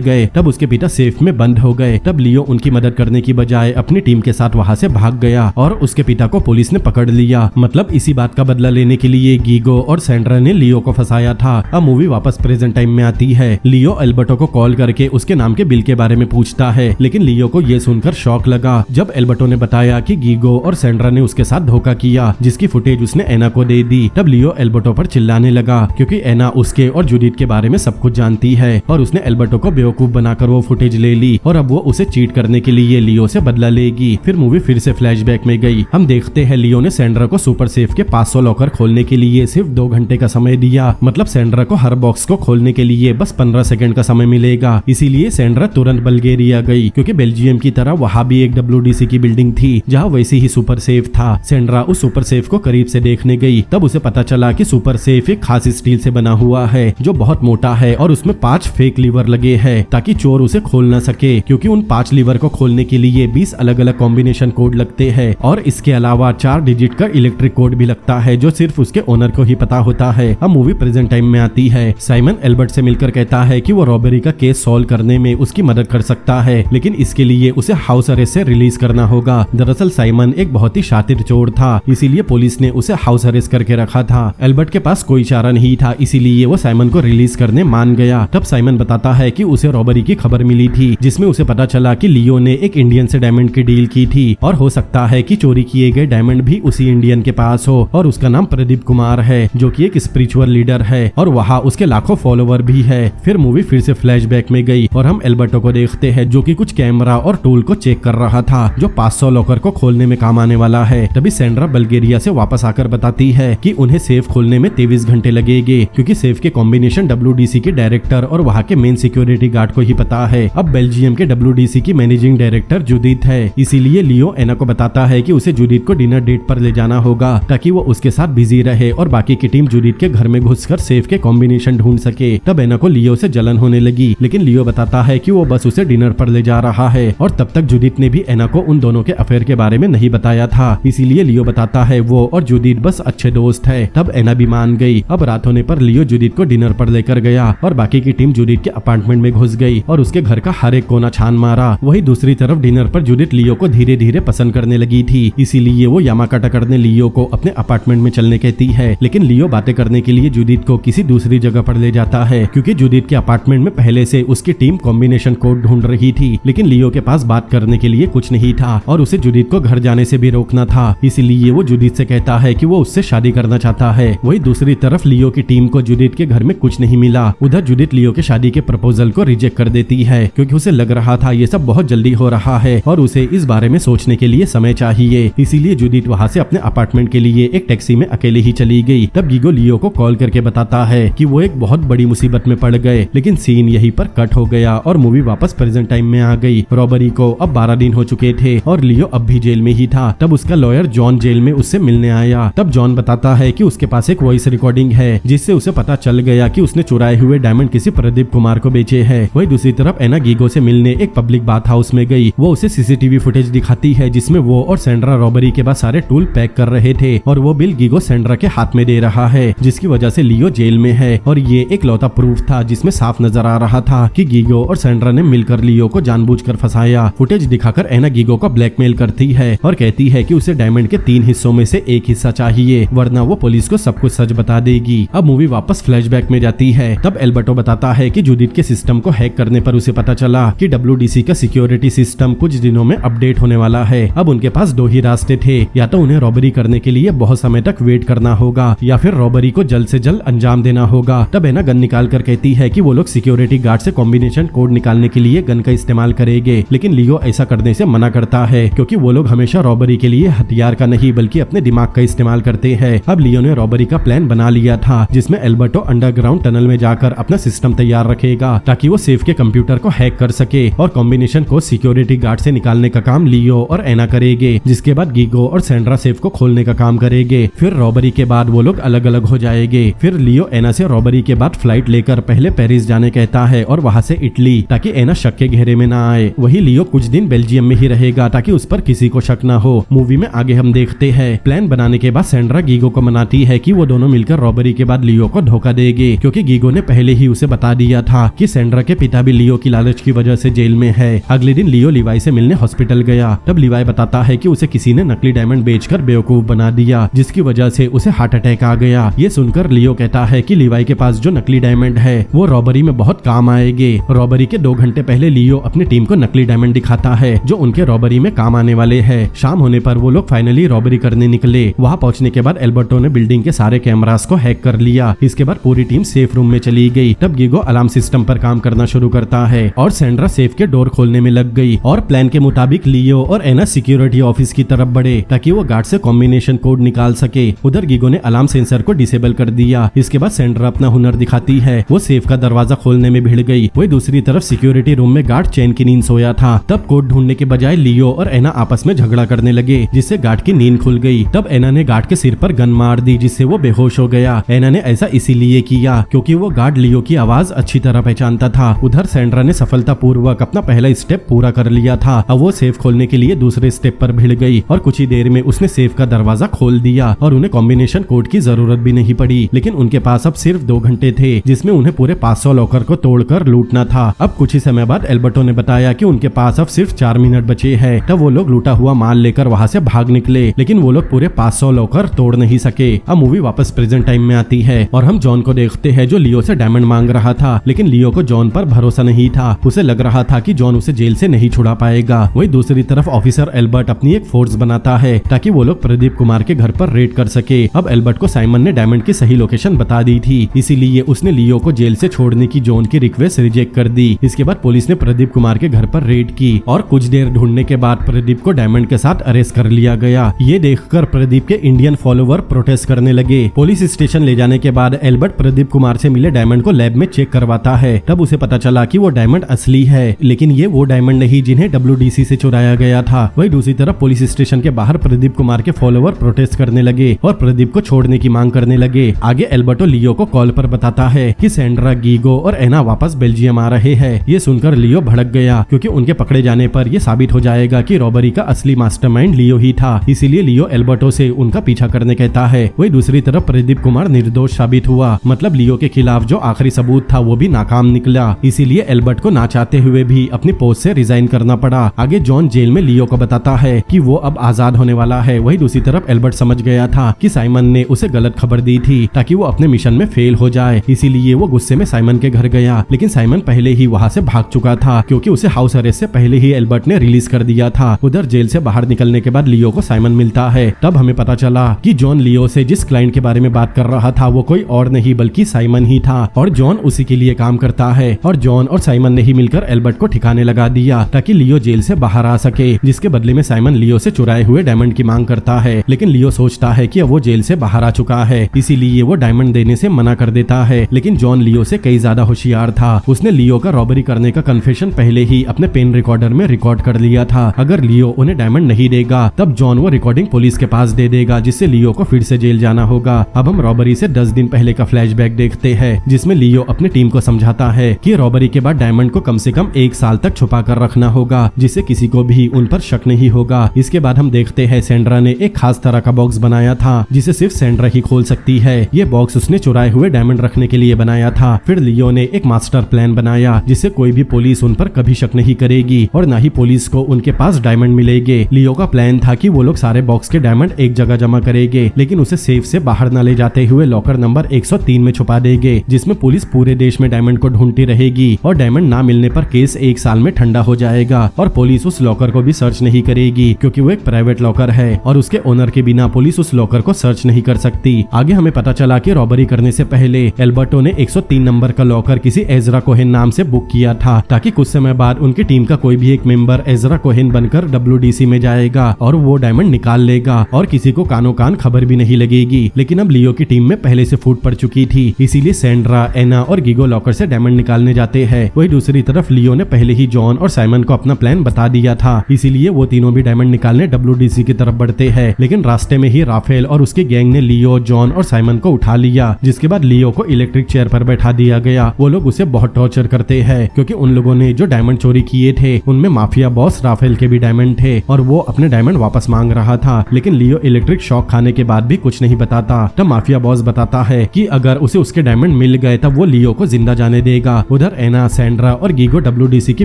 गए तब उसके पिता सेफ में बंद हो गए। तब लियो उनकी मदद करने की बजाय अपनी टीम के साथ वहाँ से भाग गया और उसके पिता को पुलिस ने पकड़ लिया। मतलब इसी बात का बदला लेने के लिए गीगो और सैंड्रा ने लियो को फंसाया था। अब मूवी वापस प्रेजेंट टाइम में आती है। लियो एल्बर्टो को कॉल करके उसके नाम के बिल के बारे में पूछता है, लेकिन लियो को ये सुनकर शॉक लगा जब एल्बर्टो ने बताया कि गीगो और सैंड्रा ने उसके साथ धोखा किया, जिसकी फुटेज उसने एना को दे दी। तब लियो एल्बर्टो पर चिल्लाने लगा, क्योंकि एना उसके और जूडिथ के बारे में सब कुछ जानती है और उसने एल्बर्टो को बेवकूफ बनाकर वो फुटेज ले ली और अब वो उसे चीट करने के लिए लियो से बदला लेगी। फिर मूवी फिर से फ्लैशबैक में गई। हम देखते हैं लियो ने सैंड्रा को सुपर सेफ के 500 लॉकर खोलने के लिए सिर्फ 2 घंटे का समय दिया। मतलब सैंड्रा को हर बॉक्स को खोलने के लिए बस 15 सेकंड का समय मिलेगा। इसीलिए सैंड्रा तुरंत बल्गेरिया गई, क्योंकि बेल्जियम की तरह वहाँ भी एक WDC की बिल्डिंग थी जहाँ वैसे ही सुपर सेफ था। सैंड्रा उस सुपर सेफ को करीब से देखने गई, तब उसे पता चला कि सुपर सेफ एक खास स्टील से बना हुआ है जो बहुत मोटा है और उसमें 5 फेक लीवर लगे हैं ताकि चोर उसे खोल ना सके, क्योंकि उन 5 लीवर को खोलने के लिए 20 अलग अलग कॉम्बिनेशन कोड लगते हैं और इसके अलावा 4 डिजिट का इलेक्ट्रिक कोड भी लगता है जो सिर्फ उसके ओनर को ही पता होता है। अब मूवी प्रेजेंट टाइम में आती है। साइमन एल्बर्ट से मिलकर कहता है कि वो रॉबरी का केस सॉल्व करने में उसकी मदद कर सकता है, लेकिन इसके लिए उसे हाउस अरेस्ट से रिलीज करना होगा। दरअसल साइमन एक बहुत ही शातिर चोर था, इसीलिए पुलिस ने उसे हाउस अरेस्ट करके रखा था। एल्बर्ट के पास कोई चारा नहीं था, इसीलिए वो साइमन को रिलीज करने मान गया। तब साइमन बताता है कि उसे रॉबरी की खबर मिली थी, जिसमें उसे पता चला कि लियो ने एक इंडियन से डायमंड की डील की थी और हो सकता है कि चोरी किए गए डायमंड भी उसी इंडियन के पास हो और उसका नाम प्रदीप कुमार है, जो कि एक स्पिरिचुअल लीडर है और वहाँ उसके लाखों फॉलोवर भी है। फिर मूवी फिर से फ्लैशबैक में गई और हम एल्बर्टो को देखते हैं जो कि कुछ कैमरा और टूल को चेक कर रहा था जो 500 लॉकर को खोलने में काम आने वाला है। तभी सैंड्रा बल्गेरिया से वापस आकर बताती है कि उन्हें सेफ खोलने में 23 घंटे लगेंगे, क्योंकि सेफ के कॉम्बिनेशन WDC के डायरेक्टर और वहाँ के मेन सिक्योरिटी गार्ड को ही पता है। अब बेल्जियम के WDC की मैनेजिंग डायरेक्टर जूडिथ है, इसीलिए लियो एना को बताता है कि उसे जूडिथ को डिनर डेट पर ले जाना होगा ताकि वो उसके साथ बिजी रहे और बाकी की टीम जूडिथ के घर में घुसकर सेफ के कॉम्बिनेशन ढूंढ सके। तब एना को लियो से जलन होने लगी, लेकिन लियो बताता है कि वो बस उसे डिनर पर ले जा रहा है और तब तक जूडिथ ने भी एना को उन दोनों के अफेयर के बारे में नहीं बताया था, इसीलिए लियो बताता है वो और जूडिथ बस अच्छे दोस्त है। तब एना भी मान गई। अब रात होने पर लियो जूडिथ को डिनर पर लेकर गया और बाकी की टीम जूडिथ के अपार्टमेंट में घुस गई और उसके घर का हर एक कोना छान मारा। वही दूसरी तरफ डिनर पर जूडिथ लियो को धीरे धीरे पसंद करने लगी थी, इसीलिए वो यामाकाटा करने लियो को अपने अपार्टमेंट में चलने कहती है, लेकिन लियो बातें करने के लिए जूडिथ को किसी दूसरी जगह पर ले जाता है, क्योंकि जूडिथ के अपार्टमेंट में पहले से उसकी टीम कॉम्बिनेशन कोड ढूंढ रही थी, लेकिन लियो के पास बात करने के लिए कुछ नहीं था और उसे जूडिथ को घर जाने से भी रोकना था, इसीलिए वो जूडिथ से कहता है कि वो उससे शादी करना चाहता है। वही दूसरी तरफ लियो की टीम को जूडिथ के घर में कुछ नहीं मिला। उधर जूडिथ लियो के शादी के प्रपोजल को रिजेक्ट कर देती है, क्योंकि उसे लग रहा था ये सब बहुत जल्दी हो रहा है और उसे इस बारे में सोचने के लिए समय चाहिए। इसीलिए जूडिथ वहाँ से अपने अपार्टमेंट के लिए एक टैक्सी में अकेले ही चली गई। तब गीगो लियो को कॉल करके बताता है कि वो एक बहुत बड़ी मुसीबत में पड़ गए, लेकिन सीन यहीं पर कट हो गया और मूवी वापस प्रेजेंट टाइम में आ गई। रॉबरी को अब 12 दिन हो चुके थे और लियो अब भी जेल में ही था। तब उसका लॉयर जॉन जेल में उससे मिलने आया। तब जॉन बताता है कि उसके पास एक वॉइस रिकॉर्डिंग है जिससे उसे पता चल गया कि उसने चुराए हुए डायमंड किसी प्रदीप कुमार को बेचे हैं। वही दूसरी तरफ एना गीगो से मिलने एक पब्लिक बाथ हाउस में गई। वो उसे CCTV फुटेज दिखाती है जिसमें वो और सैंड्रा रॉबरी के बाद सारे टूल पैक कर रहे थे और वो बिल गीगो सैंड्रा के हाथ में दे रहा है, जिसकी वजह से लियो जेल में है और ये एक लौता प्रूफ था जिसमें साफ नजर आ रहा था कि गीगो और सैंड्रा ने मिलकर लियो को जानबूझकर फंसाया। फुटेज दिखाकर एना गीगो को ब्लैकमेल करती है और कहती है कि उसे डायमंड के 3 हिस्सों में से एक हिस्सा चाहिए, वरना वो पुलिस को सब कुछ सच बता देगी। अब मूवी वापस फ्लैशबैक में जाती है। तब एल्बर्टो बताता है कि जूडिथ के सिस्टम को हैक करने पर उसे पता चला कि WDC का सिक्योरिटी सिस्टम कुछ दिनों में अपडेट होने वाला है। अब उनके पास 2 ही रास्ते थे, या तो उन्हें रॉबरी करने के लिए बहुत समय तक वेट करना होगा या फिर रॉबरी को जल्द से जल्द अंजाम देना होगा। तब एना गन निकाल कर कहती है कि वो लोग सिक्योरिटी गार्ड से कॉम्बिनेशन कोड निकालने के लिए गन का इस्तेमाल करेंगे, लेकिन लियो ऐसा करने से मना करता है क्योंकि वो लोग हमेशा रॉबरी के लिए हथियार का नहीं बल्कि अपने दिमाग का इस्तेमाल करते हैं। अब लियो ने रॉबरी का प्लान बना लिया था था, जिसमें एल्बर्टो अंडरग्राउंड टनल में जाकर अपना सिस्टम तैयार रखेगा ताकि वो सेफ के कंप्यूटर को हैक कर सके और कॉम्बिनेशन को सिक्योरिटी गार्ड से निकालने का काम लियो और एना करेंगे, जिसके बाद गीगो और सैंड्रा सेफ को खोलने का काम करेंगे। फिर रॉबरी के बाद वो लोग अलग अलग हो जाएंगे। फिर लियो एना से रॉबरी के बाद फ्लाइट लेकर पहले पेरिस जाने कहता है और वहाँ से इटली, ताकि एना शक के घेरे में ना आए। वही लियो कुछ दिन बेल्जियम में ही रहेगा ताकि उस पर किसी को शक ना हो। मूवी में आगे हम देखते हैं प्लान बनाने के बाद सैंड्रा गीगो को मनाती है कि वो दोनों मिलकर रॉबरी के बाद लियो को धोखा देंगे, क्योंकि गीगो ने पहले ही उसे बता दिया था कि सैंड्रा के पिता भी लियो की लालच की वजह से जेल में है। अगले दिन लियो लिवाई से मिलने हॉस्पिटल गया। तब लिवाई बताता है कि उसे किसी ने नकली डायमंड बेचकर बेवकूफ बना दिया, जिसकी वजह से उसे हार्ट अटैक आ गया। ये सुनकर लियो कहता है कि लिवाई के पास जो नकली डायमंड है वो रॉबरी में बहुत काम आएंगे। रॉबरी के 2 घंटे पहले लियो अपनी टीम को नकली डायमंड दिखाता है जो उनके रॉबरी में काम आने वाले हैं। शाम होने पर वो लोग फाइनली रॉबरी करने निकले। वहाँ पहुँचने के बाद एल्बर्टो ने बिल्डिंग के सारे कैमरास को हैक कर लिया। इसके बाद पूरी टीम सेफ रूम में चली गई। तब गीगो अलार्म सिस्टम पर काम करना शुरू करता है और सैंड्रा सेफ के डोर खोलने में लग गई और प्लान के मुताबिक लियो और एना सिक्योरिटी ऑफिस की तरफ बढ़े ताकि वो गार्ड से कॉम्बिनेशन कोड निकाल सके। उधर गीगो ने अलार्म सेंसर को डिसेबल कर दिया। इसके बाद सैंड्रा अपना हुनर दिखाती है। वो सेफ का दरवाजा खोलने में भिड़ गई। वही दूसरी तरफ सिक्योरिटी रूम में गार्ड चैन की नींद सोया था। तब कोड ढूंढने के बजाय लियो और एना आपस में झगड़ा करने लगे, जिससे गार्ड की नींद खुल गई। तब एना ने गार्ड के सिर पर गन मार दी, जिससे वो बेहोश हो गया। एना ने ऐसा इसीलिए किया क्योंकि वो गार्ड लियो की आवाज अच्छी तरह पहचानता था। उधर सैंड्रा ने सफलतापूर्वक अपना पहला स्टेप पूरा कर लिया था। अब वो सेफ खोलने के लिए दूसरे स्टेप पर भिड़ गई और कुछ ही देर में उसने सेफ का दरवाजा खोल दिया और उन्हें कॉम्बिनेशन कोड की जरूरत भी नहीं पड़ी। लेकिन उनके पास अब सिर्फ 2 घंटे थे, जिसमें उन्हें पूरे 500 लॉकर को तोड़कर लूटना था। अब कुछ ही समय बाद एल्बर्टो ने बताया कि उनके पास अब सिर्फ 4 मिनट बचे हैं। तब वो लोग लूटा हुआ माल लेकर वहाँ से भाग निकले, लेकिन वो लोग पूरे 500 लॉकर तोड़ नहीं सके। अब मूवी वापस प्रेजेंट टाइम में आती है और हम जॉन को देखते हैं जो लियो से डायमंड मांग रहा था, लेकिन लियो को जॉन पर भरोसा नहीं था। उसे लग रहा था कि जॉन उसे जेल से नहीं छुड़ा पाएगा। वही दूसरी तरफ ऑफिसर एल्बर्ट अपनी एक फोर्स बनाता है ताकि वो लोग प्रदीप कुमार के घर पर रेड कर सके। अब एल्बर्ट को साइमन ने डायमंड की सही लोकेशन बता दी थी, इसीलिए उसने लियो को जेल से छोड़ने की जॉन की रिक्वेस्ट रिजेक्ट कर दी। इसके बाद पुलिस ने प्रदीप कुमार के घर पर रेड की और कुछ देर ढूंढने के बाद प्रदीप को डायमंड के साथ अरेस्ट कर लिया गया। ये देखकर प्रदीप के इंडियन फॉलोवर प्रोटेस्ट करने लगे। पुलिस स्टेशन ले जाने के बाद एल्बर्ट प्रदीप कुमार से मिले डायमंड को लैब में चेक करवाता है। तब उसे पता चला कि वो डायमंड असली है, लेकिन ये वो डायमंड नहीं जिन्हें WDC से चुराया गया था। वही दूसरी तरफ पुलिस स्टेशन के बाहर प्रदीप कुमार के फॉलोवर प्रोटेस्ट करने लगे और प्रदीप को छोड़ने की मांग करने लगे। आगे एल्बर्टो लियो को कॉल पर बताता है कि सैंड्रा, गीगो और एना वापस बेल्जियम आ रहे हैं। ये सुनकर लियो भड़क गया क्योंकि उनके पकड़े जाने पर यह साबित हो जाएगा कि रॉबरी का असली मास्टरमाइंड लियो ही था। इसीलिए लियो एल्बर्टो से उनका पीछा करने कहता है। वही दूसरी तरफ प्रदीप कुमार निर्दोष साबित हुआ, मतलब लियो के खिलाफ जो आखिरी सबूत था वो भी नाकाम निकला। इसीलिए एल्बर्ट को ना चाहते हुए भी अपनी पोस्ट से रिजाइन करना पड़ा। आगे जॉन जेल में लियो को बताता है कि वो अब आजाद होने वाला है। वही दूसरी तरफ एल्बर्ट समझ गया था कि साइमन ने उसे गलत खबर दी थी ताकि वो अपने मिशन में फेल हो जाए। इसीलिए वो गुस्से में साइमन के घर गया, लेकिन साइमन पहले ही वहाँ से भाग चुका था क्योंकि उसे हाउस अरेस्ट से पहले ही एल्बर्ट ने रिलीज कर दिया था। उधर जेल से बाहर निकलने के बाद लियो को साइमन मिलता है। तब हमें पता चला कि जॉन लियो से जिस क्लाइंट के बारे में बात कर रहा था वो कोई और नहीं बल्कि साइमन ही था और जॉन उसी के लिए काम करता है। और जॉन और साइमन ने ही मिलकर एल्बर्ट को ठिकाने लगा दिया ताकि लियो जेल से बाहर आ सके, जिसके बदले में साइमन लियो से चुराए हुए डायमंड की मांग करता है। लेकिन लियो सोचता है कि अब वो जेल से बाहर आ चुका है, इसीलिए वो डायमंड देने से मना कर देता है। लेकिन जॉन लियो से कई ज्यादा होशियार था। उसने लियो का रॉबरी करने का कन्फेशन पहले ही अपने पेन रिकॉर्डर में रिकॉर्ड कर लिया था। अगर लियो उन्हें डायमंड नहीं देगा तब जॉन वो रिकॉर्डिंग पुलिस के पास दे देगा, जिससे लियो को फिर से जेल जाना होगा। अब हम रॉबरी से 10 दिन पहले का फ्लैशबैक देखते हैं, जिसमें लियो अपनी टीम को समझाता है कि रॉबरी के बाद डायमंड को कम से कम 1 साल तक छुपा कर रखना होगा, जिससे किसी को भी उन पर शक नहीं होगा। इसके बाद हम देखते हैं सैंड्रा ने एक खास तरह का बॉक्स बनाया था जिसे सिर्फ सैंड्रा ही खोल सकती है। ये बॉक्स उसने चुराए हुए डायमंड रखने के लिए बनाया था। फिर लियो ने एक मास्टर प्लान बनाया जिससे कोई भी पुलिस उन पर कभी शक नहीं करेगी और न ही पुलिस को उनके पास डायमंड मिलेंगे। लियो का प्लान था कि वो लोग सारे बॉक्स के डायमंड एक जगह जमा करेंगे, लेकिन उसे सेफ से बाहर न ले जाते हुए लॉकर नंबर 103 में छुपा देंगे, जिसमें पुलिस पूरे देश में डायमंड को ढूंढती रहेगी और डायमंड ना मिलने पर केस 1 साल में ठंडा हो जाएगा और पुलिस उस लॉकर को भी सर्च नहीं करेगी क्योंकि वो एक प्राइवेट लॉकर है और उसके ओनर के बिना पुलिस उस लॉकर को सर्च नहीं कर सकती। आगे हमें पता चला कि रॉबरी करने से पहले एल्बर्टो ने 103 नंबर का लॉकर किसी एजरा कोहेन नाम से बुक किया था ताकि कुछ समय बाद उनकी टीम का कोई भी एक मेंबर एजरा कोहेन बनकर WDC में जाएगा और वो डायमंड निकाल लेगा और किसी को कानो कान खबर भी नहीं लगेगी। लेकिन अब लियो की टीम में पहले से फूट पड़ चुकी थी, इसीलिए सैंड्रा, एना और गीगो लॉकर से डायमंड निकालने जाते हैं। वही दूसरी तरफ लियो ने पहले ही जॉन और साइमन को अपना प्लान बता दिया था, इसीलिए वो तीनों भी डायमंड निकालने WDC की तरफ बढ़ते हैं। लेकिन रास्ते में ही राफेल और उसकी गैंग ने लियो, जॉन और साइमन को उठा लिया, जिसके बाद लियो को इलेक्ट्रिक चेयर पर बैठा दिया गया। वो लोग उसे बहुत टॉर्चर करते हैं, क्योंकि उन लोगों ने जो डायमंड चोरी किए थे उनमें माफिया बॉस राफेल के भी डायमंड थे और वो अपने डायमंड वापस मांग रहा था। लेकिन लियो इलेक्ट्रिक शॉक खाने के बाद भी कुछ नहीं बताता। तब माफिया बॉस बताता है कि अगर उसे उसके डायमंड मिल गए तब वो लियो को जिंदा जाने देगा। उधर एना, सैंड्रा और गीगो WDC की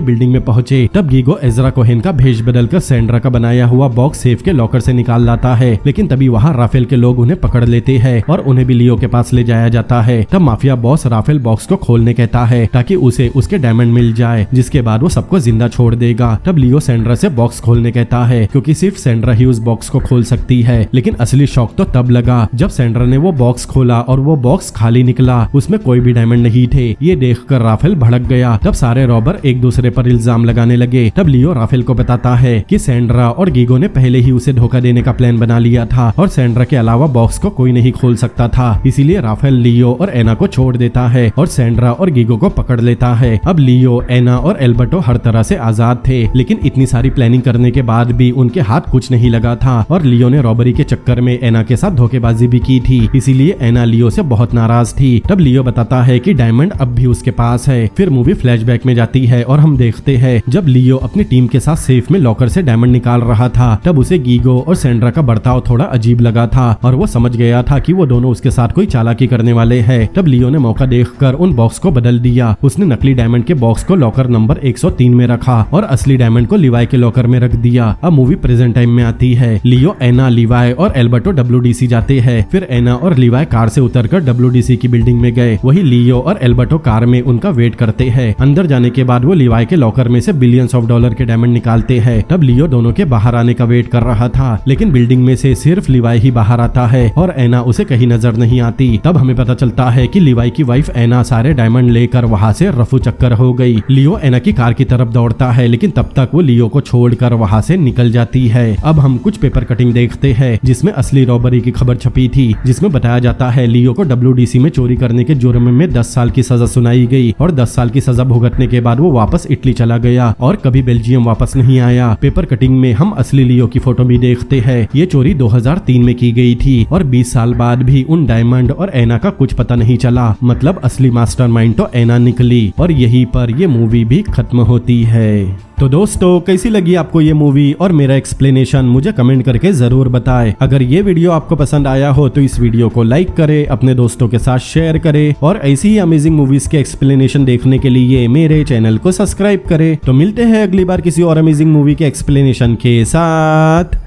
बिल्डिंग में पहुंचे। तब गीगो एजरा कोहेन का भेष बदलकर सैंड्रा का बनाया हुआ बॉक्स सेफ के लॉकर से निकाल लाता है। लेकिन तभी वहाँ राफेल के लोग उन्हें पकड़ लेते हैं और उन्हें भी लियो के पास ले जाया जाता है। तब माफिया बॉस राफेल बॉक्स को खोलने कहता है ताकि उसे उसके डायमंड मिल जाए, जिसके बाद वो सबको जिंदा छोड़ देगा। तब लियो सैंड्रा से बॉक्स खोलने कहता है, क्योंकि सिर्फ सैंड्रा ही उस बॉक्स को खोल सकती है। लेकिन असली शौक तो तब लगा जब सैंड्रा ने वो बॉक्स खोला और वो बॉक्स खाली निकला, उसमें कोई भी डायमंड नहीं थे। ये देखकर राफेल भड़क गया। तब सारे रॉबर एक दूसरे पर इल्जाम लगाने लगे। तब लियो राफेल को बताता है कि सैंड्रा और गीगो ने पहले ही उसे धोखा देने का प्लान बना लिया था और सैंड्रा के अलावा बॉक्स को कोई नहीं खोल सकता था। इसीलिए राफेल लियो और एना को छोड़ देता है और सैंड्रा और गीगो को पकड़ लेता है। अब लियो, एना और एल्बर्टो हर तरह से आजाद थे, लेकिन इतनी सारी प्लानिंग करने के बाद भी उनके हाथ कुछ नहीं लगा था और लियो ने रॉबरी के चक्कर में एना के साथ धोखेबाजी भी की थी। इसीलिए एना लियो से बहुत नाराज थी। तब लियो बताता है कि डायमंड अब भी उसके पास है। फिर मूवी फ्लैशबैक में जाती है और हम देखते हैं जब लियो अपनी टीम के साथ सेफ में लॉकर से डायमंड निकाल रहा था, तब उसे गीगो और सैंड्रा का बर्ताव थोड़ा अजीब लगा था और वो समझ गया था कि वो दोनों उसके साथ कोई चालाकी करने वाले हैं। तब लियो ने मौका देखकर उन बॉक्स को बदल दिया। उसने नकली डायमंड के बॉक्स को लॉकर नंबर 103 में रखा और असली डायमंड को लिवाई के लॉकर में रख दिया। अब मूवी प्रेजेंट टाइम में आती है। लियो, एना, लिवाई और एल्बर्टो WDC जाते हैं। फिर एना और लिवाई कार से उतरकर WDC की बिल्डिंग में गए। वही लियो और एल्बर्टो कार में उनका वेट करते हैं। अंदर जाने के बाद वो लिवाई के लॉकर में से बिलियंस ऑफ डॉलर के डायमंड निकालते हैं। तब लियो दोनों के बाहर आने का वेट कर रहा था, लेकिन बिल्डिंग में से सिर्फ लिवाई ही बाहर आता है और एना उसे कहीं नजर नहीं आती। तब हमें पता चलता है कि लिवाई की वाइफ एना सारे डायमंड लेकर वहाँ से रफू चक्कर हो गई। लियो एना की कार की तरफ दौड़ता है, लेकिन तब तक वो लियो को छोड़कर वहाँ से निकल जाती है। अब हम कुछ पेपर कटिंग देखते हैं जिसमें असली रॉबरी की खबर छपी थी, जिसमें बताया जाता है लियो को WDC में चोरी करने के जुर्म में 10 साल की सजा सुनाई गई और 10 साल की सजा भुगतने के बाद वो वापस इटली चला गया और कभी बेल्जियम वापस नहीं आया। पेपर कटिंग में हम असली लियो की फोटो भी देखते हैं। ये चोरी 2003 में की गई थी और 20 साल बाद भी उन डायमंड और एना का कुछ पता नहीं चला। मतलब असली मास्टरमाइंड तो एना निकली और यहीं पर ये मूवी भी खत्म होती है। तो दोस्तों, कैसी लगी आपको ये मूवी और मेरा एक्सप्लेनेशन मुझे कमेंट करके जरूर बताएं। अगर ये वीडियो आपको पसंद आया हो तो इस वीडियो को लाइक करें, अपने दोस्तों के साथ शेयर करें और ऐसी ही अमेजिंग मूवीज के एक्सप्लेनेशन देखने के लिए मेरे चैनल को सब्सक्राइब करें। तो मिलते हैं अगली बार किसी और अमेजिंग मूवी के एक्सप्लेनेशन के साथ।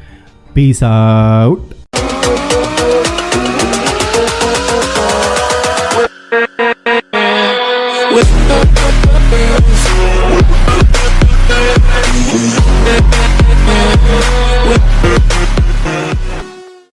Peace out.